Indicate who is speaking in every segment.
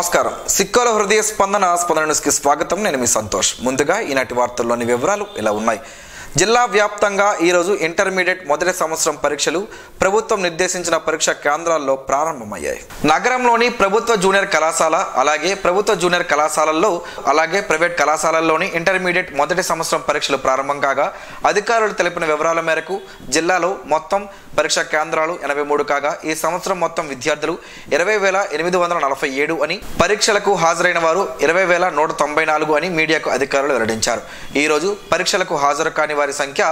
Speaker 1: నమస్కారం. సిక్కోల హృదయ స్పందన న్యూస్కి స్వాగతం. నేను మీ సంతోష్. ముందుగా ఈనాటి వార్తల్లోని వివరాలు ఇలా ఉన్నాయి. జిల్లా వ్యాప్తంగా ఈరోజు ఇంటర్మీడియట్ మొదటి సంవత్సరం పరీక్షలు ప్రభుత్వం నిర్దేశించిన పరీక్షా కేంద్రాల్లో ప్రారంభమయ్యాయి. నగరంలోని ప్రభుత్వ జూనియర్ కళాశాల అలాగే ప్రైవేట్ కళాశాలల్లోని ఇంటర్మీడియట్ మొదటి సంవత్సరం పరీక్షలు ప్రారంభం కాగా అధికారులు తెలిపిన వివరాల మేరకు జిల్లాలో మొత్తం పరీక్షా కేంద్రాలు 83 కాగా ఈ సంవత్సరం మొత్తం విద్యార్థులు 20,847 అని, పరీక్షలకు హాజరైన వారు 20,194 అని మీడియాకు అధికారులు వెల్లడించారు. ఈ రోజు పరీక్షలకు హాజరు కాని వారి సంఖ్య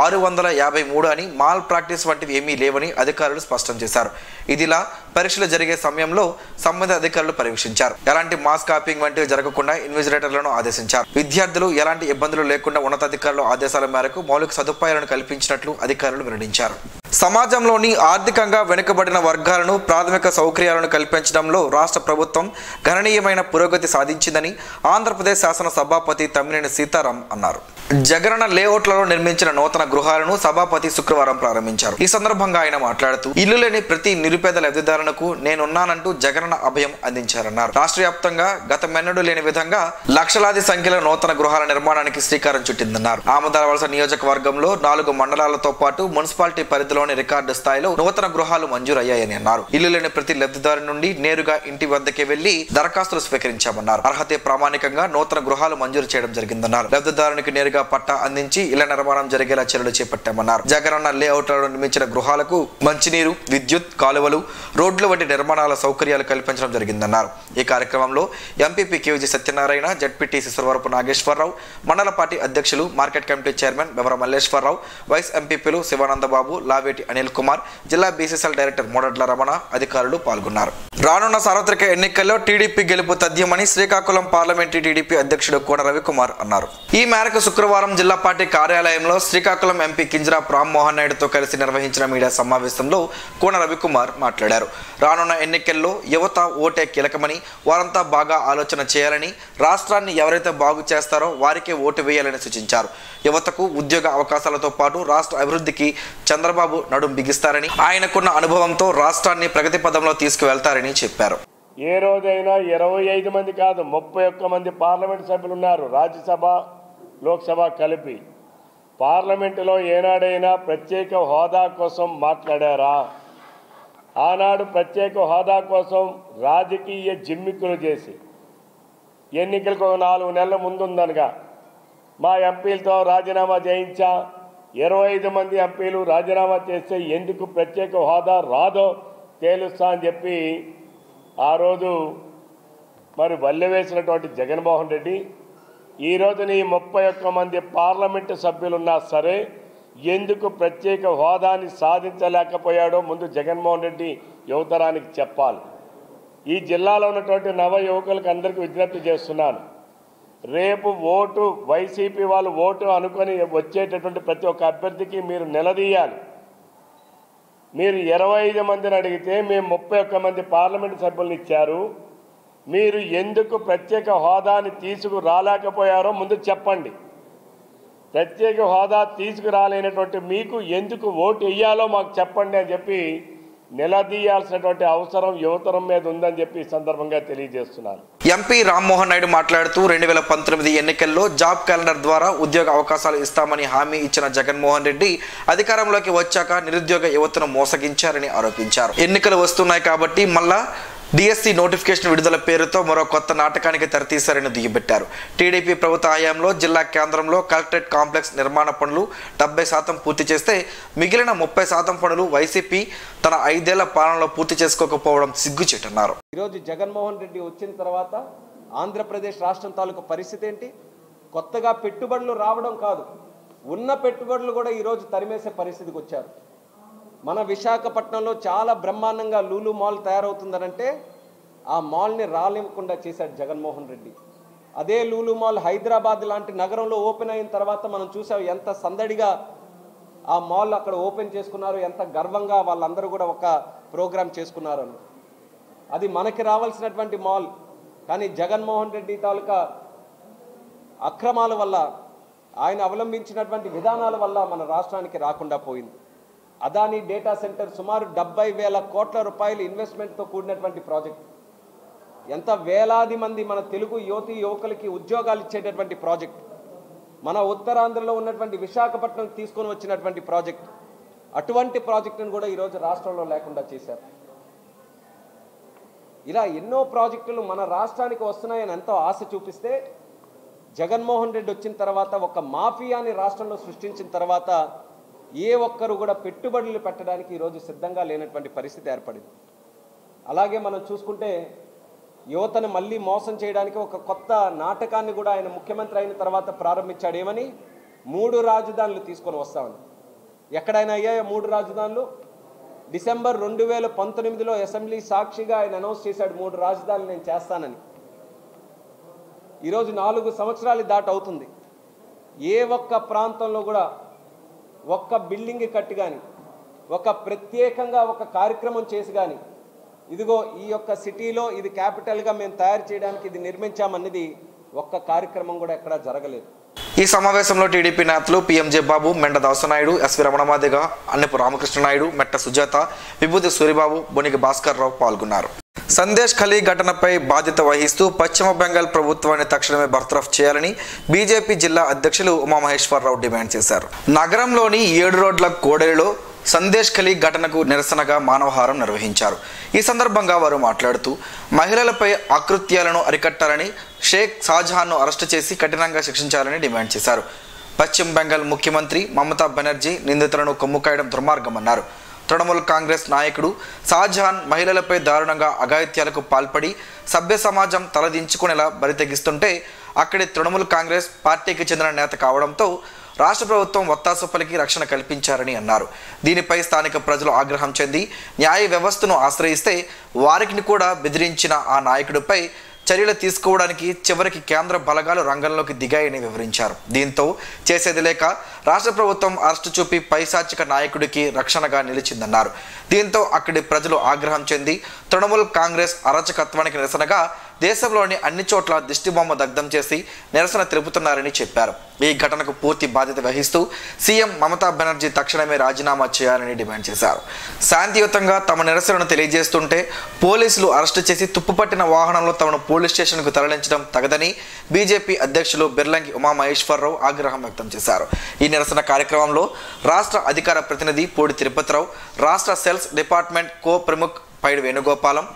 Speaker 1: 653 అని, మాల్ ప్రాక్టీస్ వంటివి ఏమీ లేవని అధికారులు స్పష్టం చేశారు. ఇదిలా పరీక్షలు జరిగే సమయంలో సంబంధిత అధికారులు పరీక్షించారు. ఎలాంటి మాస్ కాపింగ్ వంటివి జరగకుండా ఇన్విజిలేటర్లను ఆదేశించారు. విద్యార్థులు ఎలాంటి ఇబ్బందులు లేకుండా ఉన్నతాధికారుల ఆదేశాల మేరకు మౌలిక సదుపాయాలను కల్పించినట్లు అధికారులు వెల్లడించారు. సమాజంలోని ఆర్థికంగా వెనుకబడిన వర్గాలను ప్రాథమిక సౌకర్యాలను కల్పించడంలో రాష్ట్ర ప్రభుత్వం గణనీయమైన పురోగతి సాధించిందని ఆంధ్రప్రదేశ్ శాసన సభాపతి తమ్మినేని సీతారాం అన్నారు. జగనన్న లేఅవుట్లలో నిర్మించిన నూతన గృహాలను సభాపతి శుక్రవారం ప్రారంభించారు. ఈ సందర్భంగా ఆయన మాట్లాడుతూ ఇల్లు లేని ప్రతి నిరుపేద లబ్ధిదారులకు నేనున్నానంటూ జగనన్న అభయం అందించారన్నారు. రాష్ట్ర వ్యాప్తంగా గతమెన్నడూ లేని విధంగా లక్షలాది సంఖ్యలో నూతన గృహాల నిర్మాణానికి శ్రీకారం చుట్టిందన్నారు. ఆమదాలవలస నియోజకవర్గంలో 4 మండలాలతో పాటు మున్సిపాలిటీ పరిధిలోని రికార్డు స్థాయిలో నూతన గృహాలు మంజూరయ్యాయని అన్నారు. ఇల్లు లేని ప్రతి లబ్ధిదారు నుండి నేరుగా ఇంటి వద్దకే వెళ్లి దరఖాస్తులు స్వీకరించామన్నారు. అర్హతే ప్రామాణికంగా నూతన గృహాలు మంజూరు చేయడం జరిగిందన్నారు. లబ్ధిదారునికి నేరుగా పట్టా అందించి ఇళ్ల నిర్మాణం జరిగేలా చర్యలు చేపట్టామన్నారు. జగనన్న లేఅవుట్లలో నిర్మించిన గృహాలకు మంచినీరు, విద్యుత్, కాలువలు, రోడ్లు వంటి నిర్మాణాల సౌకర్యాలు కల్పించడం జరిగిందన్నారు. ఈ కార్యక్రమంలో MPP KVG Satyanarayana, ZPTC Suravarapu Nageswararao, మండల పార్టీ అధ్యక్షులు, market committee chairman Bevara Malleswararao, vice ఎంపీపీలు శివానందబాబు, లావేటి అనిల్ కుమార్, జిల్లా బీసీసీఎల్ డైరెక్టర్ మోడడ్ల రమణ అధికారులు పాల్గొన్నారు. రానున్న సార్వత్రిక ఎన్నికల్లో టీడీపీ గెలుపు తథ్యమని శ్రీకాకుళం పార్లమెంటరీ టీడీపీ అధ్యక్షుడు కోన రవికుమార్ అన్నారు. ఈ మేరకు శుక్రవారం జిల్లా పార్టీ కార్యాలయంలో శ్రీకాకుళం ఎంపీ కింజరాపు రామ్మోహన్ నాయుడుతో కలిసి నిర్వహించిన మీడియా సమావేశంలో కోన రవికుమార్ మాట్లాడారు. రానున్న ఎన్నికల్లో యువత ఓటే కీలకమని, వారంతా బాగా ఆలోచన చేయాలని, రాష్ట్రాన్ని ఎవరైతే బాగు చేస్తారో వారికే ఓటు వేయాలని సూచించారు. యువతకు ఉద్యోగ అవకాశాలతో పాటు రాష్ట్ర అభివృద్ధికి చంద్రబాబు నడుం బిగిస్తారని, ఆయనకున్న అనుభవంతో రాష్ట్రాన్ని ప్రగతి పదంలో తీసుకువెళ్తారని చెప్పారు.
Speaker 2: ఏ రోజైనా 25 మంది కాదు 31 మంది పార్లమెంట్ సభ్యులు ఉన్నారు. రాజ్యసభ, లోక్సభ కలిపి. పార్లమెంటులో ఏనాడైనా ప్రత్యేక హోదా కోసం మాట్లాడారా? ఆనాడు ప్రత్యేక హోదా కోసం రాజకీయ జిమ్మిక్కులు చేసి ఎన్నికలకు 4 నెలల ముందుందనగా మా ఎంపీలతో రాజీనామా చేయించా. 25 మంది ఎంపీలు రాజీనామా చేస్తే ఎందుకు ప్రత్యేక హోదా రాదో తేలుస్తా అని చెప్పి ఆ రోజు మరి వల్లె వేసినటువంటి జగన్మోహన్ రెడ్డి ఈరోజు నీ 31 మంది పార్లమెంటు సభ్యులున్నా సరే ఎందుకు ప్రత్యేక హోదాని సాధించలేకపోయాడో ముందు జగన్మోహన్ రెడ్డి యువతరానికి చెప్పాలి. ఈ జిల్లాలో ఉన్నటువంటి నవ యువకులకు అందరికీ విజ్ఞప్తి చేస్తున్నాను. రేపు ఓటు వైసీపీ వాళ్ళు ఓటు అనుకొని వచ్చేటటువంటి ప్రతి ఒక్క అభ్యర్థికి మీరు నిలదీయాలి. మీరు 25 మందిని అడిగితే మేము 31 మంది పార్లమెంటు సభ్యులను ఇచ్చారు. మీరు ఎందుకు ప్రత్యేక హోదాని తీసుకురాలేకపోయారో ముందు చెప్పండి. ప్రత్యేక హోదా తీసుకురాలేనటువంటి మీకు ఎందుకు ఓటు వేయాలో మాకు చెప్పండి అని చెప్పి నిలదీయాల్సినటువంటి అవసరం యువతరం మీద ఉందని చెప్పి ఈ సందర్భంగా తెలియజేస్తున్నాను.
Speaker 1: ఎంపీ రామ్మోహన్ నాయుడు మాట్లాడుతూ 2019 ఎన్నికల్లో జాబ్ క్యాలెండర్ ద్వారా ఉద్యోగ అవకాశాలు ఇస్తామని హామీ ఇచ్చిన జగన్మోహన్ రెడ్డి అధికారంలోకి వచ్చాక నిరుద్యోగ యువతను మోసగించారని ఆరోపించారు. ఎన్నికలు వస్తున్నాయి కాబట్టి మళ్ళా డిఎస్సి నోటిఫికేషన్ విడుదల పేరుతో మరో కొత్త నాటకానికి తెరతీశారని దుయ్యబట్టారు. టీడీపీ ప్రభుత్వ హయాంలో జిల్లా కేంద్రంలో కలెక్టరేట్ కాంప్లెక్స్ నిర్మాణ పనులు 70% పూర్తి చేస్తే మిగిలిన 30% పనులు వైసీపీ తన 5 ఏళ్ల పాలనలో పూర్తి చేసుకోకపోవడం సిగ్గుచేటన్నారు.
Speaker 3: ఈరోజు జగన్మోహన్ రెడ్డి వచ్చిన తర్వాత ఆంధ్రప్రదేశ్ రాష్ట్రం తాలూకు పరిస్థితి ఏంటి? కొత్తగా పెట్టుబడులు రావడం కాదు, ఉన్న పెట్టుబడులు కూడా ఈరోజు తరిమేసే పరిస్థితికి వచ్చారు. మన విశాఖపట్నంలో చాలా బ్రహ్మాండంగా లూలు మాల్ తయారవుతుందనంటే ఆ మాల్ని రానివ్వకుండా చేశాడు జగన్మోహన్ రెడ్డి. అదే లూలు మాల్ హైదరాబాద్ లాంటి నగరంలో ఓపెన్ అయిన తర్వాత మనం చూసాం ఎంత సందడిగా ఆ మాల్ అక్కడ ఓపెన్ చేసుకున్నారు, ఎంత గర్వంగా వాళ్ళందరూ కూడా ఒక ప్రోగ్రాం చేసుకున్నారని. అది మనకి రావాల్సినటువంటి మాల్, కానీ జగన్మోహన్ రెడ్డి తాలూకా అక్రమాల వల్ల, ఆయన అవలంబించినటువంటి విధానాల వల్ల మన రాష్ట్రానికి రాకుండా పోయింది. అదానీ డేటా సెంటర్ సుమారు 70,000 కోట్ల రూపాయల ఇన్వెస్ట్మెంట్తో కూడినటువంటి ప్రాజెక్ట్. ఎంత వేలాది మంది మన తెలుగు యువకులకి ఉద్యోగాలు ఇచ్చేటటువంటి ప్రాజెక్ట్, మన ఉత్తరాంధ్రలో ఉన్నటువంటి విశాఖపట్నం తీసుకొని వచ్చినటువంటి ప్రాజెక్ట్, అటువంటి ప్రాజెక్టును కూడా ఈరోజు రాష్ట్రంలో లేకుండా చేశారు. ఇలా ఎన్నో ప్రాజెక్టులు మన రాష్ట్రానికి వస్తున్నాయని ఎంతో ఆశ చూపిస్తే జగన్మోహన్ రెడ్డి వచ్చిన తర్వాత ఒక మాఫియాని రాష్ట్రంలో సృష్టించిన తర్వాత ఏ ఒక్కరు కూడా పెట్టుబడులు పెట్టడానికి ఈరోజు సిద్ధంగా లేనటువంటి పరిస్థితి ఏర్పడింది. అలాగే మనం చూసుకుంటే యువతను మళ్ళీ మోసం చేయడానికి ఒక కొత్త నాటకాన్ని కూడా ఆయన ముఖ్యమంత్రి అయిన తర్వాత ప్రారంభించాడు. ఏమని? 3 రాజధానులు తీసుకొని వస్తామని. ఎక్కడైనా అయ్యాయో 3 రాజధానులు? డిసెంబర్ 2019లో అసెంబ్లీ సాక్షిగా ఆయన అనౌన్స్ చేశాడు 3 రాజధానులు నేను చేస్తానని. ఈరోజు 4 సంవత్సరాలు దాటి అవుతుంది. ఏ ఒక్క ప్రాంతంలో కూడా ఒక్క బిల్డింగ్ కట్టి కానీ, ఒక ప్రత్యేకంగా ఒక కార్యక్రమం చేసి కానీ, ఇదిగో ఈ యొక్క సిటీలో ఇది క్యాపిటల్గా మేము తయారు చేయడానికి ఇది నిర్మించామన్నది ఒక్క కార్యక్రమం కూడా ఎక్కడా జరగలేదు.
Speaker 1: ఈ సమావేశంలో టీడీపీ నేతలు పిఎంజే బాబు, మెండ దాసనాయుడు, ఎస్వి రమణమాదిగ, అన్నపు రామకృష్ణనాయుడు, మెట్ట సుజాత, విభూతి సూరిబాబు, బొనిగి భాస్కర్ రావు పాల్గొన్నారు. సందేశ్ ఖలీ ఘటనపై బాధ్యత వహిస్తూ పశ్చిమ బెంగాల్ ప్రభుత్వాన్ని తక్షణమే బర్తరఫ్ చేయాలని బీజేపీ జిల్లా అధ్యక్షులు ఉమామహేశ్వరరావు డిమాండ్ చేశారు. నగరంలోని 7 రోడ్ల కోడలిలో సందేశ్ ఖలీ ఘటనకు నిరసనగా మానవహారం నిర్వహించారు. ఈ సందర్భంగా వారు మాట్లాడుతూ మహిళలపై అకృత్యాలను అరికట్టాలని, షేక్ షాజహాన్ను అరెస్టు చేసి కఠినంగా శిక్షించాలని డిమాండ్ చేశారు. పశ్చిమ బెంగాల్ ముఖ్యమంత్రి మమతా బెనర్జీ నిందితులను కొమ్ముకాయడం దుర్మార్గమన్నారు. తృణమూల్ కాంగ్రెస్ నాయకుడు షాజహాన్ మహిళలపై దారుణంగా అఘాయిత్యాలకు పాల్పడి సభ్య సమాజం తలదించుకునేలా బరితెగిస్తుంటే అక్కడి తృణమూల్ కాంగ్రెస్ పార్టీకి చెందిన నేత కావడంతో రాష్ట్ర ప్రభుత్వం వత్తాసు పలికి రక్షణ కల్పించారని అన్నారు. దీనిపై స్థానిక ప్రజలు ఆగ్రహం చెంది న్యాయ వ్యవస్థను ఆశ్రయిస్తే వారికి కూడా బెదిరించిన ఆ నాయకుడిపై చర్యలు తీసుకోవడానికి చివరికి కేంద్ర బలగాలు రంగంలోకి దిగాయని వివరించారు. దీంతో చేసేది లేక రాష్ట్ర ప్రభుత్వం అరెస్టు చూపి పైశాచిక నాయకుడికి రక్షణగా నిలిచిందన్నారు. దీంతో అక్కడి ప్రజలు ఆగ్రహం చెంది తృణమూల్ కాంగ్రెస్ అరాచకత్వానికి నిరసనగా దేశంలోని అన్ని చోట్ల దిష్టిబొమ్మ దగ్ధం చేసి నిరసన తెలుపుతున్నారని చెప్పారు. ఈ ఘటనకు పూర్తి బాధ్యత వహిస్తూ సీఎం మమతా బెనర్జీ తక్షణమే రాజీనామా చేయాలని డిమాండ్ చేశారు. శాంతియుతంగా తమ నిరసనను తెలియజేస్తుంటే పోలీసులు అరెస్టు చేసి తుప్పుపట్టిన వాహనంలో తమను పోలీస్ స్టేషన్కు తరలించడం తగదని బీజేపీ అధ్యక్షులు బిర్లంగి ఉమామహేశ్వరరావు ఆగ్రహం వ్యక్తం చేశారు. ఈ నిరసన కార్యక్రమంలో రాష్ట్ర అధికార ప్రతినిధి పూడి తిరుపతిరావు, రాష్ట్ర సెల్స్ డిపార్ట్మెంట్ కో ప్రముఖ్ పైడి వేణుగోపాలం,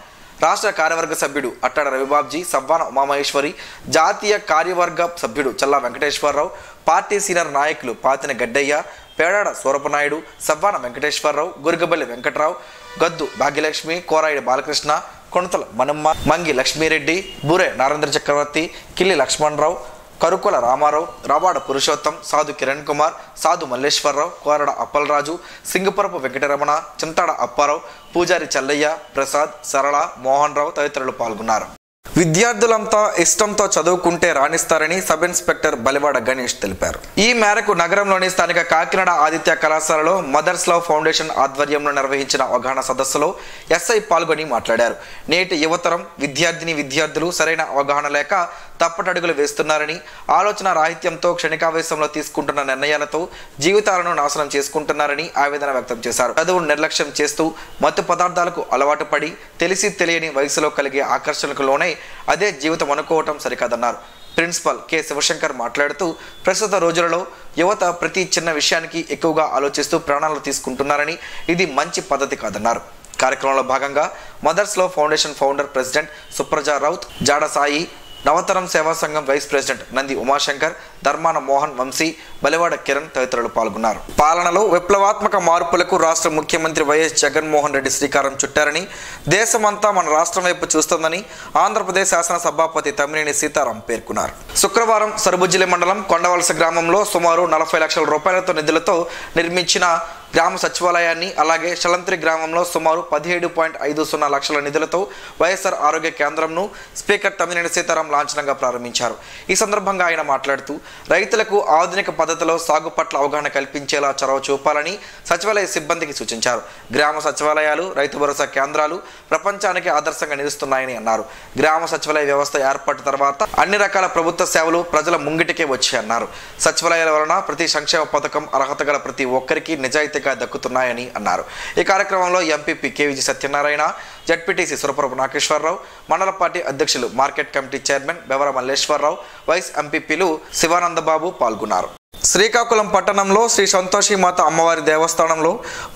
Speaker 1: రాష్ట్ర కార్యవర్గ సభ్యుడు అట్టాడ రవిబాబ్జీ, సవ్వాన ఉమామహేశ్వరి, జాతీయ కార్యవర్గ సభ్యుడు చల్లా వెంకటేశ్వరరావు, పార్టీ సీనియర్ నాయకులు పాతిన గడ్డయ్య, పేడాడ సూరపనాయుడు, సవ్వాన వెంకటేశ్వరరావు, గురిగబల్లి వెంకట్రావు, గద్దు భాగ్యలక్ష్మి, కోరాయిడి బాలకృష్ణ, కొణతల మనమ్మ, మంగి లక్ష్మీరెడ్డి, బూరే నారేంద్ర చక్రవర్తి, కిల్లి లక్ష్మణరావు, కరుకుల రామారావు, రావాడ పురుషోత్తం, సాధు కిరణ్ కుమార్, సాధు మల్లేశ్వరరావు, కోరడ అప్పలరాజు, సింగపురపు వెంకటరమణ, చింతాడ అప్పారావు, పూజారి చల్లయ్య, ప్రసాద్, సరళ, మోహన్ రావు తదితరులు పాల్గొన్నారు. విద్యార్థులంతా ఇష్టంతో చదువుకుంటే రాణిస్తారని సబ్ ఇన్స్పెక్టర్ బలివాడ గణేష్ తెలిపారు. ఈ మేరకు నగరంలోని స్థానిక కాకినాడ ఆదిత్య కళాశాలలో మదర్స్ లవ్ ఫౌండేషన్ ఆధ్వర్యంలో నిర్వహించిన అవగాహన సదస్సులో ఎస్ఐ పాల్గొని మాట్లాడారు. నేటి యువతరం విద్యార్థులు సరైన అవగాహన లేక తప్పటడుగులు వేస్తున్నారని, ఆలోచన రాహిత్యంతో క్షణికావేశంలో తీసుకుంటున్న నిర్ణయాలతో జీవితాలను నాశనం చేసుకుంటున్నారని ఆవేదన వ్యక్తం చేశారు. చదువును నిర్లక్ష్యం చేస్తూ మత్తు పదార్థాలకు అలవాటు పడి తెలిసి తెలియని వయసులో కలిగే ఆకర్షణకు లోనై అదే జీవితం అనుకోవటం సరికాదన్నారు. ప్రిన్సిపల్ కె శివశంకర్ మాట్లాడుతూ ప్రస్తుత రోజులలో యువత ప్రతి చిన్న విషయానికి ఎక్కువగా ఆలోచిస్తూ ప్రాణాలు తీసుకుంటున్నారని, ఇది మంచి పద్ధతి కాదన్నారు. కార్యక్రమంలో భాగంగా mother's love foundation founder president Supraja Raut, Jada Sai, Navataram Seva Sangham vice president Nandi Umashankar, Dharmana Mohan Vamsi, Balivada Kiran తదితరులు పాల్గొన్నారు. పాలనలో విప్లవాత్మక మార్పులకు రాష్ట్ర ముఖ్యమంత్రి వైఎస్ జగన్మోహన్ రెడ్డి శ్రీకారం చుట్టారని, దేశమంతా మన రాష్ట్రం వైపు చూస్తోందని ఆంధ్రప్రదేశ్ శాసన సభాపతి తమ్మినేని సీతారాం పేర్కొన్నారు. శుక్రవారం సరుబుజ్జిలి మండలం కొండవలస గ్రామంలో సుమారు 40 లక్షల రూపాయలతో నిధులతో నిర్మించిన గ్రామ సచివాలయాన్ని, అలాగే షలంత్రి గ్రామంలో సుమారు 17.50 లక్షల నిధులతో వైఎస్ఆర్ ఆరోగ్య కేంద్రంను స్పీకర్ తమ్మినేని సీతారాం లాంఛనంగా ప్రారంభించారు. ఈ సందర్భంగా ఆయన మాట్లాడుతూ రైతులకు ఆధునిక పద్ధతిలో సాగు పట్ల అవగాహన కల్పించేలా చొరవ చూపాలని సచివాలయ సిబ్బందికి సూచించారు. గ్రామ సచివాలయాలు, రైతు భరోసా కేంద్రాలు ప్రపంచానికి ఆదర్శంగా నిలుస్తున్నాయని అన్నారు. గ్రామ సచివాలయ వ్యవస్థ ఏర్పాటు తర్వాత అన్ని రకాల ప్రభుత్వ సేవలు ప్రజల ముంగిటికే వచ్చాయన్నారు. సచివాలయాల వలన ప్రతి సంక్షేమ పథకం అర్హత గల ప్రతి ఒక్కరికి నిజాయితీ అత్యధికంగా దక్కుతున్నాయని అన్నారు. ఈ కార్యక్రమంలో MPP KVG Satyanarayana, ZPTC Surapurapu Nageswararao, మండల పార్టీ అధ్యక్షులు, market committee chairman Bevara Malleswararao, vice ఎంపీపీలు శివానందబాబు పాల్గొన్నారు. శ్రీకాకుళం పట్టణంలో శ్రీ సంతోషిమాత అమ్మవారి దేవస్థానంలో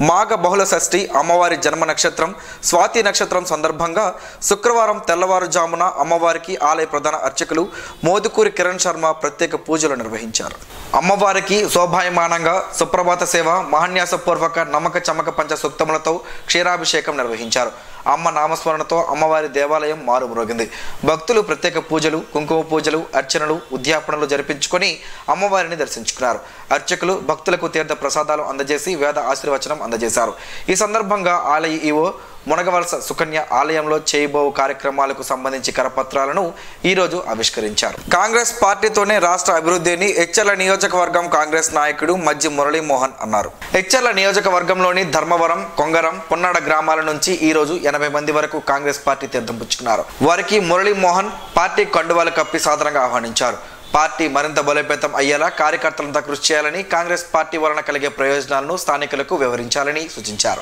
Speaker 1: మాఘ బహుళ షష్ఠి అమ్మవారి జన్మ నక్షత్రం స్వాతి నక్షత్రం సందర్భంగా శుక్రవారం తెల్లవారుజామున అమ్మవారికి ఆలయ ప్రధాన అర్చకులు మోదుకూరి కిరణ్ శర్మ ప్రత్యేక పూజలు నిర్వహించారు. అమ్మవారికి శోభాయమానంగా సుప్రభాత సేవ, మహాన్యాసపూర్వక నమ్మక చమక పంచ సూక్తములతో క్షీరాభిషేకం నిర్వహించారు. అమ్మ నామస్మరణతో అమ్మవారి దేవాలయం మారుమ్రోగింది. భక్తులు ప్రత్యేక పూజలు, కుంకుమ పూజలు, అర్చనలు, ఉద్యాపనలు జరిపించుకొని అమ్మవారిని దర్శించుకున్నారు. అర్చకులు భక్తులకు తీర్థ ప్రసాదాలు అందజేసి వేద ఆశీర్వచనం అందజేశారు. ఈ సందర్భంగా ఆలయ ఈవో మునగవలస సుకన్య ఆలయంలో చేయబో కార్యక్రమాలకు సంబంధించి కరపత్రాలను ఈరోజు ఆవిష్కరించారు. కాంగ్రెస్ పార్టీతోనే రాష్ట్ర అభివృద్ధిని ఎచ్చెర్ల నియోజకవర్గం కాంగ్రెస్ నాయకుడు మజ్జి మురళీమోహన్ అన్నారు. ఎచ్చెర్ల నియోజకవర్గంలోని ధర్మవరం, కొంగరం, పున్నాడ గ్రామాల నుంచి ఈరోజు 80 మంది వరకు కాంగ్రెస్ పార్టీ తీర్థం పుచ్చుకున్నారు. వారికి మురళీమోహన్ పార్టీ కండువాలు కప్పి సాదరంగా ఆహ్వానించారు. పార్టీ మరింత బలోపేతం అయ్యేలా కార్యకర్తలంతా కృషి చేయాలని, కాంగ్రెస్ పార్టీ వలన కలిగే ప్రయోజనాలను స్థానికులకు వివరించాలని సూచించారు.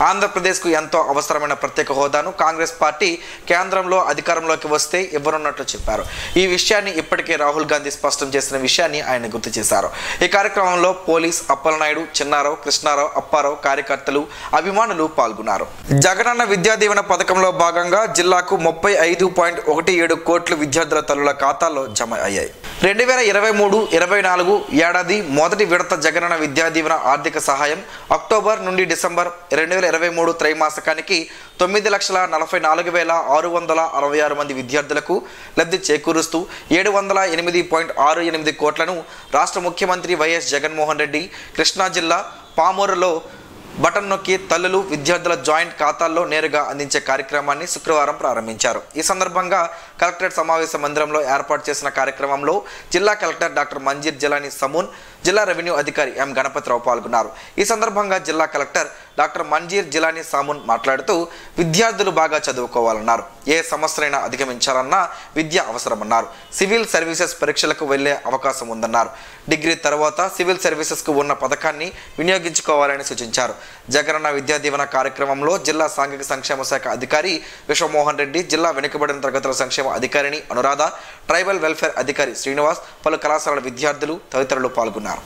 Speaker 1: ఆంధ్రప్రదేశ్కు ఎంతో అవసరమైన ప్రత్యేక హోదాను కాంగ్రెస్ పార్టీ కేంద్రంలో అధికారంలోకి వస్తే ఇవ్వనున్నట్లు చెప్పారు. ఈ విషయాన్ని ఇప్పటికే రాహుల్ గాంధీ స్పష్టం చేసిన విషయాన్ని ఆయన గుర్తు చేశారు. ఈ కార్యక్రమంలో పోలీస్ అప్పలనాయుడు, చిన్నారావు, కృష్ణారావు, అప్పారావు, కార్యకర్తలు, అభిమానులు పాల్గొన్నారు. జగనన్న విద్యా దీవెన పథకంలో భాగంగా జిల్లాకు 35.17 కోట్లు విద్యార్థుల తల్లుల ఖాతాల్లో జమ అయ్యాయి. 2023-24 ఏడాది మొదటి విడత జగనన్న విద్యా దీవెన ఆర్థిక సహాయం అక్టోబర్ నుండి డిసెంబర్ 2023 త్రైమాసికానికి 9,44,666 మంది విద్యార్థులకు లబ్ధి చేకూరుస్తూ 708.68 కోట్లను రాష్ట్ర ముఖ్యమంత్రి వైఎస్ జగన్మోహన్ రెడ్డి కృష్ణా జిల్లా పామూరులో బటన్ నొక్కి తల్లులు విద్యార్థుల జాయింట్ ఖాతాల్లో నేరుగా అందించే కార్యక్రమాన్ని శుక్రవారం ప్రారంభించారు. ఈ సందర్భంగా కలెక్టరేట్ సమావేశ మందిరంలో ఏర్పాటు చేసిన కార్యక్రమంలో జిల్లా కలెక్టర్ డాక్టర్ మంజీర్ జిలానీ సమూన్, జిల్లా రెవెన్యూ అధికారి ఎం గణపతిరావు పాల్గొన్నారు. ఈ సందర్భంగా జిల్లా కలెక్టర్ డాక్టర్ మంజీర్ జిలానీ సామున్ మాట్లాడుతూ విద్యార్థులు బాగా చదువుకోవాలన్నారు. ఏ సమస్యలైనా అధిగమించాలన్నా విద్య అవసరమన్నారు. సివిల్ సర్వీసెస్ పరీక్షలకు వెళ్లే అవకాశం ఉందన్నారు. డిగ్రీ తర్వాత సివిల్ సర్వీసెస్కు ఉన్న పథకాన్ని వినియోగించుకోవాలని సూచించారు. జగనన్న విద్యా దీవెన కార్యక్రమంలో జిల్లా సాంఘిక సంక్షేమ శాఖ అధికారి విశ్వమోహన్ రెడ్డి, జిల్లా వెనుకబడిన తరగతుల సంక్షేమ అధికారిని అనురాధ, ట్రైబల్ వెల్ఫేర్ అధికారి శ్రీనివాస్, పలు కళాశాలల విద్యార్థులు తదితరులు పాల్గొన్నారు.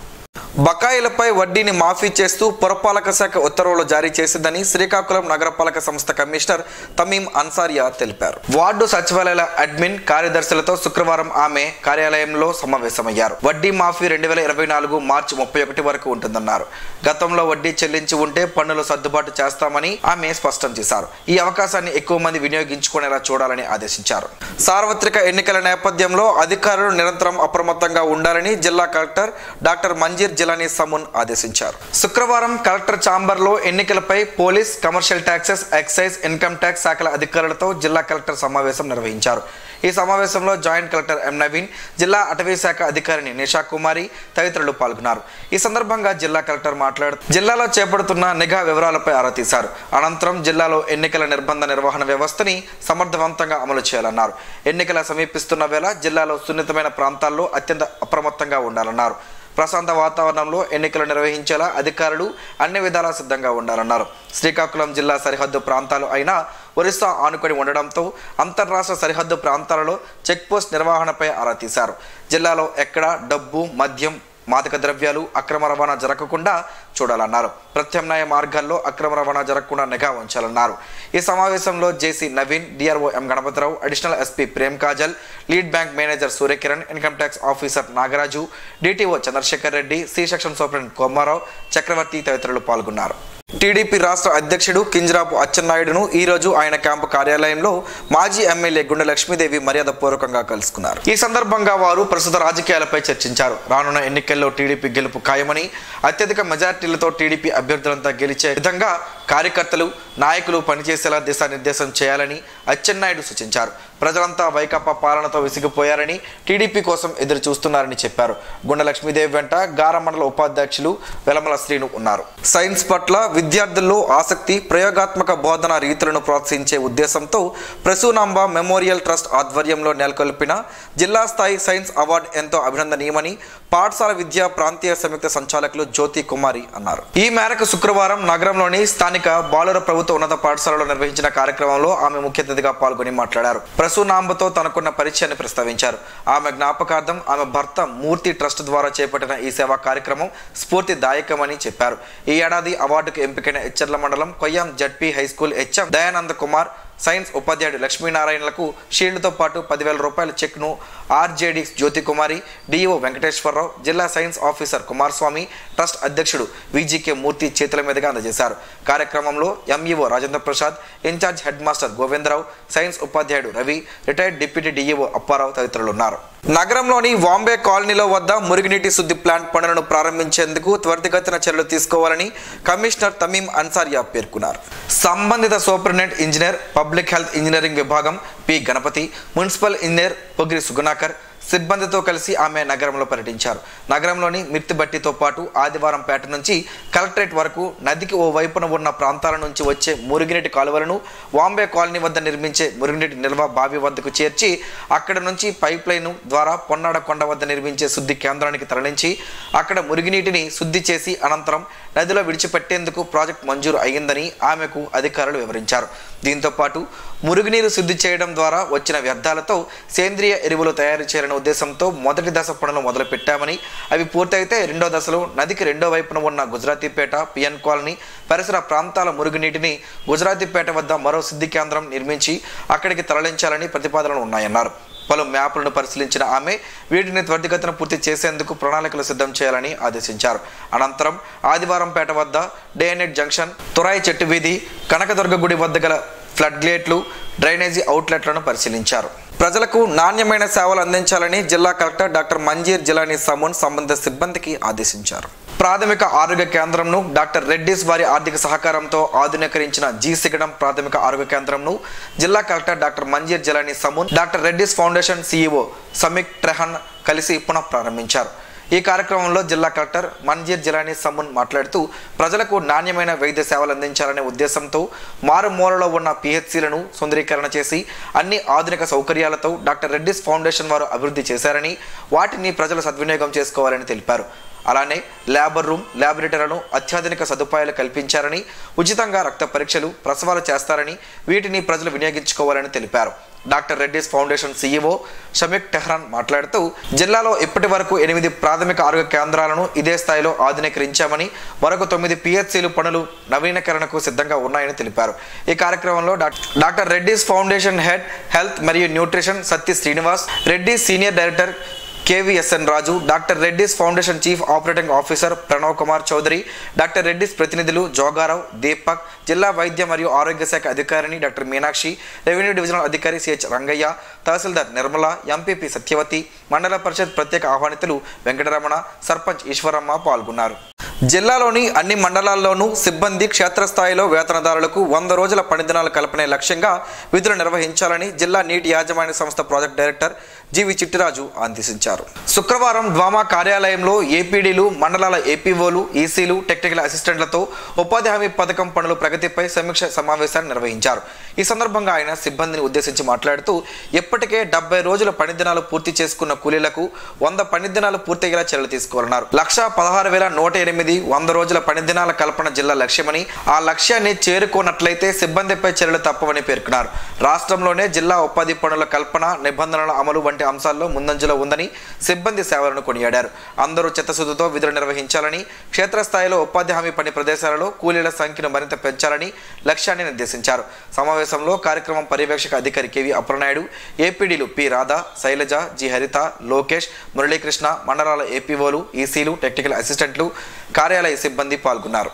Speaker 1: బకాయిలపై వడ్డీని మాఫీ చేస్తూ పురపాలక శాఖ ఉత్తర్వులు జారీ చేసిందని శ్రీకాకుళం నగరపాలక సంస్థ కమిషనర్ తమీం అన్సారియా తెలిపారు. వార్డు సచివాలయాల అడ్మిన్ కార్యదర్శులతో శుక్రవారం ఆమె కార్యాలయంలో సమావేశమయ్యారు. వడ్డీ మాఫీ 2024 మార్చి 31 వరకు ఉంటుందన్నారు. గతంలో వడ్డీ చెల్లించి ఉంటే పన్నులు సర్దుబాటు చేస్తామని ఆమె స్పష్టం చేశారు. ఈ అవకాశాన్ని ఎక్కువ మంది వినియోగించుకునేలా చూడాలని ఆదేశించారు. సార్వత్రిక ఎన్నికల నేపథ్యంలో అధికారులు నిరంతరం అప్రమత్తంగా ఉండాలని జిల్లా కలెక్టర్ డాక్టర్ మంజీర్ జిలానీ సమూన్ ఆదేశించారు. శుక్రవారం కలెక్టర్ ఛాంబర్లో ఎన్నికలపై police, commercial taxes, excise, income tax శాఖల అధికారులతో జిల్లా కలెక్టర్ సమావేశం నిర్వహించారు. ఈ సమావేశంలో జాయింట్ కలెక్టర్ ఎం నవీన్, జిల్లా అటవీ శాఖ అధికారిని నిషా కుమారి తదితరులు పాల్గొన్నారు. ఈ సందర్భంగా జిల్లా కలెక్టర్ మాట్లాడుతూ జిల్లాలో చేపడుతున్న నిఘా వివరాలపై ఆరా తీశారు. అనంతరం జిల్లాలో ఎన్నికల నిర్బంధ నిర్వహణ వ్యవస్థని సమర్థవంతంగా అమలు చేయాలన్నారు. ఎన్నికల సమీపిస్తున్న వేళ జిల్లాలో సున్నితమైన ప్రాంతాల్లో అత్యంత అప్రమత్తంగా ఉండాలన్నారు. ప్రశాంత వాతావరణంలో ఎన్నికలు నిర్వహించేలా అధికారులు అన్ని విధాలా సిద్ధంగా ఉండాలన్నారు. శ్రీకాకుళం జిల్లా సరిహద్దు ప్రాంతాలు అయినా ఒరిస్సా ఆనుకొని ఉండడంతో అంతర్రాష్ట్ర సరిహద్దు ప్రాంతాలలో చెక్పోస్ట్ నిర్వహణపై ఆరా తీశారు. జిల్లాలో ఎక్కడా డబ్బు, మద్యం, మాదక ద్రవ్యాలు అక్రమ రవాణా జరగకుండా చూడాలన్నారు. ప్రత్యామ్నాయ మార్గాల్లో అక్రమ రవాణా జరగకుండా నిఘా ఉంచాలన్నారు. ఈ సమావేశంలో JC Naveen, DRO M Ganapathirao, additional SP Prem Kajal, lead bank manager Suryakiran, income tax officer Nagaraju, DTO Chandrasekhar Reddy, C section superintendent Komarao, Chakravarthy తదితరులు పాల్గొన్నారు. టీడీపీ రాష్ట్ర అధ్యక్షుడు కింజరాపు అచ్చెన్నాయుడును ఈరోజు ఆయన క్యాంపు కార్యాలయంలో మాజీ ఎమ్మెల్యే గుండె లక్ష్మీదేవి మర్యాదపూర్వకంగా కలుసుకున్నారు. ఈ సందర్భంగా వారు ప్రస్తుత రాజకీయాలపై చర్చించారు. రానున్న ఎన్నికల్లో టీడీపీ గెలుపు ఖాయమని, అత్యధిక మెజార్టీలతో టీడీపీ అభ్యర్థులంతా గెలిచే విధంగా కార్యకర్తలు, నాయకులు పనిచేసేలా దిశానిర్దేశం చేయాలని అచ్చెన్నాయుడు సూచించారు. ప్రజలంతా వైకాపా పాలనతో విసిగిపోయారని, టీడీపీ కోసం ఎదురు చూస్తున్నారని చెప్పారు. గుండె లక్ష్మీదేవి వెంట గార మండల ఉపాధ్యక్షులు వెలమల శ్రీను ఉన్నారు. సైన్స్ పట్ల విద్యార్థుల్లో ఆసక్తి, ప్రయోగాత్మక బోధన రీతులను ప్రోత్సహించే ఉద్దేశంతో ప్రసూనాంబ మెమోరియల్ ట్రస్ట్ ఆధ్వర్యంలో నెలకొల్పిన జిల్లా స్థాయి సైన్స్ అవార్డు ఎంతో అభినందనీయమని పాఠశాల విద్యా ప్రాంతీయ సంయుక్త సంచాలకులు జ్యోతి కుమారి అన్నారు. ఈ మేరకు శుక్రవారం నగరంలోని స్థానిక బాలుర ప్రభుత్వ ఉన్నత పాఠశాలలో నిర్వహించిన కార్యక్రమంలో ఆమె ముఖ్య అతిథిగా పాల్గొని మాట్లాడారు. ప్రసూనాంబతో తనకున్న పరిచయాన్ని ప్రస్తావించారు. ఆమె జ్ఞాపకార్థం ఆమె భర్త మూర్తి ట్రస్ట్ ద్వారా చేపట్టిన ఈ సేవా కార్యక్రమం స్ఫూర్తిదాయకమని చెప్పారు. ఈ ఏడాది అవార్డుకు ఎంపికైన ఎచ్చర్ల మండలం Koyyam ZP high school HM Dayananda Kumar, science ఉపాధ్యాయుడు లక్ష్మీనారాయణలకు షీల్డ్తో పాటు 10,000 రూపాయల చెక్ను ఆర్జేడి జ్యోతి కుమారి, డిఈఓ వెంకటేశ్వరరావు, జిల్లా సైన్స్ ఆఫీసర్ కుమారస్వామి, ట్రస్ట్ అధ్యక్షుడు విజికే మూర్తి చేతుల మీదుగా అందజేశారు. కార్యక్రమంలో MEO Rajendra Prasad, incharge head master Govindarao, science ఉపాధ్యాయుడు Ravi, retired deputy DEO Apparao తదితరులు ఉన్నారు. నగరంలోని వాంబే కాలనీలో వద్ద మురుగునీటి శుద్ధి ప్లాంట్ పనులను ప్రారంభించేందుకు త్వరితగతిన చర్యలు తీసుకోవాలని కమిషనర్ తమీం అన్సారియా పేర్కొన్నారు. సంబంధిత superintendent engineer, public health engineering విభాగం P Ganapathi, municipal engineer Pogiri Sugunakar సిబ్బందితో కలిసి ఆమె నగరంలో పర్యటించారు. నగరంలోని మిర్తిబట్టితో పాటు ఆదివారం పేట నుంచి కలెక్టరేట్ వరకు నదికి ఓ వైపున ఉన్న ప్రాంతాల నుంచి వచ్చే మురుగునీటి కాలువలను వాంబే కాలనీ వద్ద నిర్మించే మురుగునీటి నిల్వ బావి వద్దకు చేర్చి అక్కడ నుంచి పైప్ లైన్ ద్వారా పొన్నాడ కొండ వద్ద నిర్మించే శుద్ధి కేంద్రానికి తరలించి అక్కడ మురుగునీటిని శుద్ధి చేసి అనంతరం నదిలో విడిచిపెట్టేందుకు ప్రాజెక్ట్ మంజూరు అయ్యిందని ఆమెకు అధికారులు వివరించారు. దీంతో పాటు మురుగునీరు శుద్ధి చేయడం ద్వారా వచ్చిన వ్యర్థాలతో సేంద్రియ ఎరువులు తయారు చేయాలనే ఉద్దేశంతో మొదటి దశ పనులు మొదలుపెట్టామని, అవి పూర్తయితే రెండో దశలో నదికి రెండో వైపున ఉన్న గుజరాతీపేట, పిఎన్ కాలనీ పరిసర ప్రాంతాల మురుగునీటిని గుజరాతీపేట వద్ద మరో శుద్ధి కేంద్రం నిర్మించి అక్కడికి తరలించాలని ప్రతిపాదనలు ఉన్నాయన్నారు. పలు మ్యాపులను పరిశీలించిన ఆమె వీటిని త్వరితగతిన పూర్తి చేసేందుకు ప్రణాళికలు సిద్ధం చేయాలని ఆదేశించారు. అనంతరం ఆదివారం పేట వద్ద డే అండ్ నైట్ జంక్షన్, తురాయి చెట్టు వీధి, కనకదుర్గ గుడి వద్ద గల ఫ్లడ్ గేట్లు, డ్రైనేజీ అవుట్లెట్లను పరిశీలించారు. ప్రజలకు నాణ్యమైన సేవలు అందించాలని జిల్లా కలెక్టర్ డాక్టర్ మంజీర్ జిలానీ సమూన్ సంబంధిత సిబ్బందికి ఆదేశించారు. ప్రాథమిక ఆరోగ్య కేంద్రంను డాక్టర్ రెడ్డిస్ వారి ఆర్థిక సహకారంతో ఆధునీకరించిన జీసిగడం ప్రాథమిక ఆరోగ్య కేంద్రంను జిల్లా collector doctor Manjeera Jilani Samoon, doctor Reddy's foundation CEO Samik Trehan కలిసి పునః ప్రారంభించారు. ఈ కార్యక్రమంలో జిల్లా కలెక్టర్ మంజీర్ జిలానీ సమూన్ మాట్లాడుతూ ప్రజలకు నాణ్యమైన వైద్య సేవలు అందించాలనే ఉద్దేశంతో మారుమూలలో ఉన్న పిహెచ్సిలను సుందరీకరణ చేసి అన్ని ఆధునిక సౌకర్యాలతో డాక్టర్ రెడ్డిస్ ఫౌండేషన్ వారు అభివృద్ధి చేశారని, వాటిని ప్రజలు సద్వినియోగం చేసుకోవాలని తెలిపారు. అలానే లేబర్ రూమ్, ల్యాబొరేటరీలను అత్యాధునిక సదుపాయాలు కల్పించారని, ఉచితంగా రక్త పరీక్షలు, ప్రసవాలు చేస్తారని, వీటిని ప్రజలు వినియోగించుకోవాలని తెలిపారు. Doctor Reddy's foundation CEO Shamik Trehan మాట్లాడుతూ జిల్లాలో ఇప్పటి వరకు 8 ప్రాథమిక ఆరోగ్య కేంద్రాలను ఇదే స్థాయిలో ఆధునీకరించామని, మరొక 9 పిహెచ్సిలు పనులు నవీకరణకు సిద్ధంగా ఉన్నాయని తెలిపారు. ఈ కార్యక్రమంలో doctor Reddy's foundation head health మరియు nutrition Satya Srinivas, Reddy's senior director KVSN Raju, doctor Reddy's foundation chief operating officer Pranav Kumar Chowdary, doctor Reddy's ప్రతినిధులు జోగారావు, దీపక్, జిల్లా వైద్య మరియు ఆరోగ్య శాఖ అధికారిని డాక్టర్ మీనాక్షి, రెవెన్యూ డివిజనల్ అధికారి సిహెచ్ రంగయ్య, తహసీల్దార్ నిర్మల, ఎంపీపీ సత్యవతి, మండల పరిషత్ ప్రత్యేక ఆహ్వానితులు వెంకటరమణ, సర్పంచ్ ఈశ్వరమ్మ పాల్గొన్నారు. జిల్లాలోని అన్ని మండలాల్లోనూ సిబ్బంది క్షేత్రస్థాయిలో వేతనదారులకు 100 రోజుల పనిదినాలు కల్పనే లక్ష్యంగా విధులు నిర్వహించాలని జిల్లా నీటి యాజమాన్య సంస్థ ప్రాజెక్ట్ డైరెక్టర్ జీవి చిట్టిరాజు ఆదేశించారు. శుక్రవారం ద్వామా కార్యాలయంలో ఏపీడీలు, మండలాల ఏపీఓలు, ఈసీలు, టెక్నికల్ అసిస్టెంట్లతో ఉపాధి హామీ పథకం పనుల ప్రగతిపై సమీక్ష సమావేశాన్ని నిర్వహించారు. ఈ సందర్భంగా ఆయన సిబ్బందిని ఉద్దేశించి మాట్లాడుతూ ఇప్పటికే 70 రోజుల పనిదినాలు పూర్తి చేసుకున్న కూలీలకు 100 పనిదినాలు పూర్తయ్యేలా చర్యలు తీసుకోవాలన్నారు. 1,16,108 100 రోజుల పనిదినాల కల్పన జిల్లా లక్ష్యమని, ఆ లక్ష్యాన్ని చేరుకోనట్లయితే సిబ్బందిపై చర్యలు తప్పవని పేర్కొన్నారు. రాష్ట్రంలోనే జిల్లా ఉపాధి పనుల కల్పన, నిబంధనల అమలు వంటి అంశాల్లో ముందంజలో ఉందని సిబ్బంది సేవలను కొనియాడారు. అందరూ చిత్తశుద్ధితో విధులు నిర్వహించాలని, క్షేత్రస్థాయిలో ఉపాధి హామీ పని ప్రదేశాలలో కూలీల సంఖ్యను మరింత పెంచాలని లక్ష్యాన్ని నిర్దేశించారు. సమావేశంలో కార్యక్రమం పర్యవేక్షక అధికారి కేవి అప్రనాయుడు, ఏపీడీలు పి రాధా, శైలజ, జి హరిత, లోకేష్, మురళీకృష్ణ, మండలాల ఏపీఓలు, ఈసీలు, టెక్నికల్ అసిస్టెంట్లు, కార్యాలయ సిబ్బంది పాల్గొన్నారు.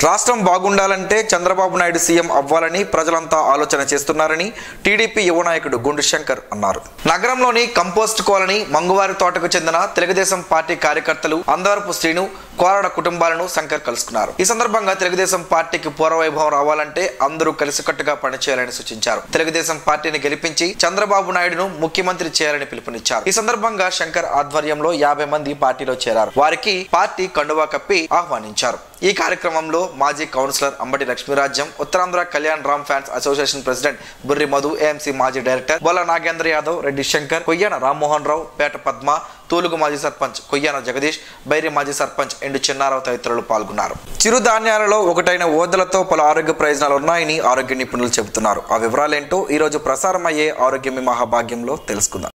Speaker 1: రాష్ట్రం బాగుండాలంటే చంద్రబాబు నాయుడు సీఎం అవ్వాలని ప్రజలంతా ఆలోచన చేస్తున్నారని టీడీపీ యువ నాయకుడు గుండు శంకర్ అన్నారు. నగరంలోని కంపోస్ట్ కాలనీ మంగువారి తోటకు చెందిన తెలుగుదేశం పార్టీ కార్యకర్తలు అందవరపు శ్రీను, కోరాడ కుటుంబాలను శంకర్ కలుసుకున్నారు. ఈ సందర్భంగా తెలుగుదేశం పార్టీకి పూర్వవైభవం రావాలంటే అందరూ కలిసికట్టుగా పనిచేయాలని సూచించారు. తెలుగుదేశం పార్టీని గెలిపించి చంద్రబాబు నాయుడును ముఖ్యమంత్రి చేయాలని పిలుపునిచ్చారు. ఈ సందర్భంగా శంకర్ ఆధ్వర్యంలో 50 మంది పార్టీలో చేరారు. వారికి పార్టీ కండువా కప్పి ఆహ్వానించారు. ఈ కార్యక్రమంలో మాజీ councillor Ambati Lakshmirajyam, Uttarandhra Kalyan Ram fans association president Burri Madhu, AMC మాజీ డైరెక్టర్ బొల్ల నాగేంద్ర యాదవ్, రెడ్డి శంకర్, కొయ్యాన రామ్మోహన్ రావు, పేట పద్మ, తూలుగు మాజీ సర్పంచ్ కొయ్యాన జగదీష్, బైరి మాజీ సర్పంచ్ ఎండు చిన్నారావు తదితరులు పాల్గొన్నారు. చిరుధాన్యాలలో ఒకటైన ఓదలతో పలు ఆరోగ్య ప్రయోజనాలు ఉన్నాయని ఆరోగ్య నిపుణులు చెబుతున్నారు. ఆ వివరాలేంటో ఈ రోజు ప్రసారమయ్యే ఆరోగ్యమే మహాభాగ్యంలో తెలుసుకుందాం.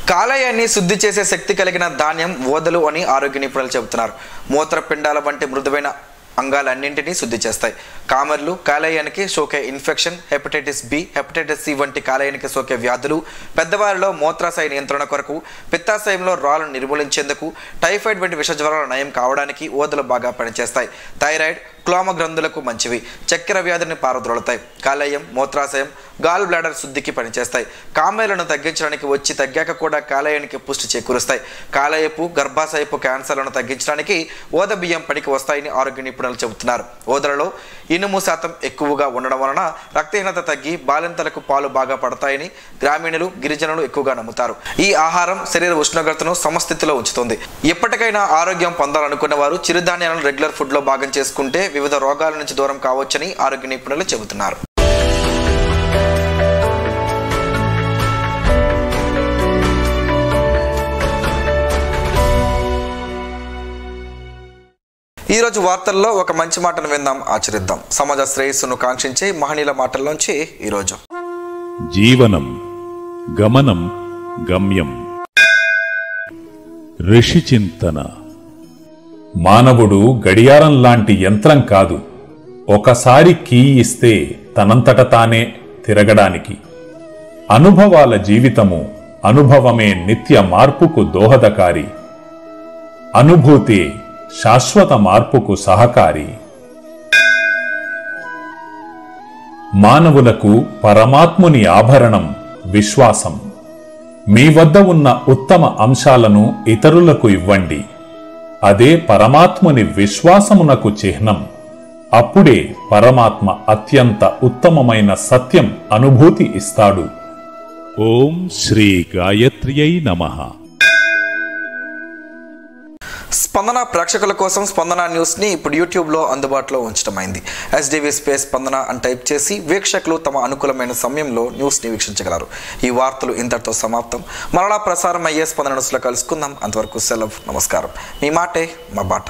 Speaker 1: కాలేయాన్ని శుద్ధి చేసే శక్తి కలిగిన ధాన్యం ఓదలు అని ఆరోగ్య నిపుణులు చెబుతున్నారు. మూత్రపిండాల వంటి మృదువైన అంగాలన్నింటినీ శుద్ధి చేస్తాయి. కామెర్లు కాలేయానికి సోకే infection, hepatitis B, hepatitis C వంటి కాలేయానికి సోకే వ్యాధులు, పెద్దవారిలో మూత్రాశయ నియంత్రణ కొరకు, పిత్తాశయంలో రాళ్లను నిర్మూలించేందుకు, టైఫాయిడ్ వంటి విష జ్వరాల నయం కావడానికి ఓదలు బాగా పనిచేస్తాయి. థైరాయిడ్, క్లోమ గ్రంథులకు మంచివి. చక్కెర వ్యాధిని పారద్రోలుతాయి. కాలేయం, మూత్రాశయం, గాల్ బ్లాడర్ శుద్ధికి పనిచేస్తాయి. కామెర్లను తగ్గించడానికి వచ్చి తగ్గాక కూడా కాలేయానికి పుష్టి చేకూరుస్తాయి. కాలేయపు, గర్భాశయపు క్యాన్సర్లను తగ్గించడానికి ఓద బియ్యం పనికి వస్తాయని ఆరోగ్య నిపుణులు చెబుతున్నారు. ఓదలలో ఇనుము శాతం ఎక్కువగా ఉండడం వలన రక్తహీనత తగ్గి బాలింతలకు పాలు బాగా పడతాయని గ్రామీణులు, గిరిజనులు ఎక్కువగా నమ్ముతారు. ఈ ఆహారం శరీర ఉష్ణోగ్రతను సమస్థితిలో ఉంచుతుంది. ఎప్పటికైనా ఆరోగ్యం పొందాలనుకున్న వారు చిరుధాన్యాలను రెగ్యులర్ ఫుడ్ లో భాగం చేసుకుంటే వివిధ రోగాల నుంచి దూరం కావచ్చని ఆరోగ్య నిపుణులు చెబుతున్నారు. ఈ రోజు వార్తల్లో ఒక మంచి మాటను విందాం, ఆచరిద్దాం. సమాజ శ్రేయస్సును కాంక్షించే మహనీయుల మాటల్లోంచి ఈరోజు.
Speaker 4: జీవనం గమనం గమ్యం. ఋషి చింతన. మానవుడు గడియారం లాంటి యంత్రం కాదు. ఒకసారి కీ ఇస్తే తనంతట తానే తిరగడానికి. అనుభవాల జీవితము, అనుభవమే నిత్య మార్పుకు దోహదకారి. అనుభూతి శాశ్వత మార్పుకు సహకారి. మానవులకు పరమాత్ముని ఆభరణం విశ్వాసం. మీ వద్ద ఉన్న ఉత్తమ అంశాలను ఇతరులకు ఇవ్వండి. అదే పరమాత్ముని విశ్వాసమునకు చిహ్నం. అప్పుడే పరమాత్మ అత్యంత ఉత్తమమైన సత్యం అనుభూతి ఇస్తాడు. ఓం శ్రీ గాయత్ర్యై నమః.
Speaker 1: స్పందన ప్రేక్షకుల కోసం స్పందన న్యూస్ ని ఇప్పుడు యూట్యూబ్ లో అందుబాటులో ఉంచడమైంది. SDV స్పేస్ స్పందన అని టైప్ చేసి వీక్షకులు తమ అనుకూలమైన సమయంలో న్యూస్ ని వీక్షించగలరు. ఈ వార్తలు ఇంతటితో సమాప్తం. మరలా ప్రసారం అయ్యే స్పందన న్యూస్ లో కలుసుకుందాం. అంతవరకు సెలవు. నమస్కారం. మీ మాటే మా బాట.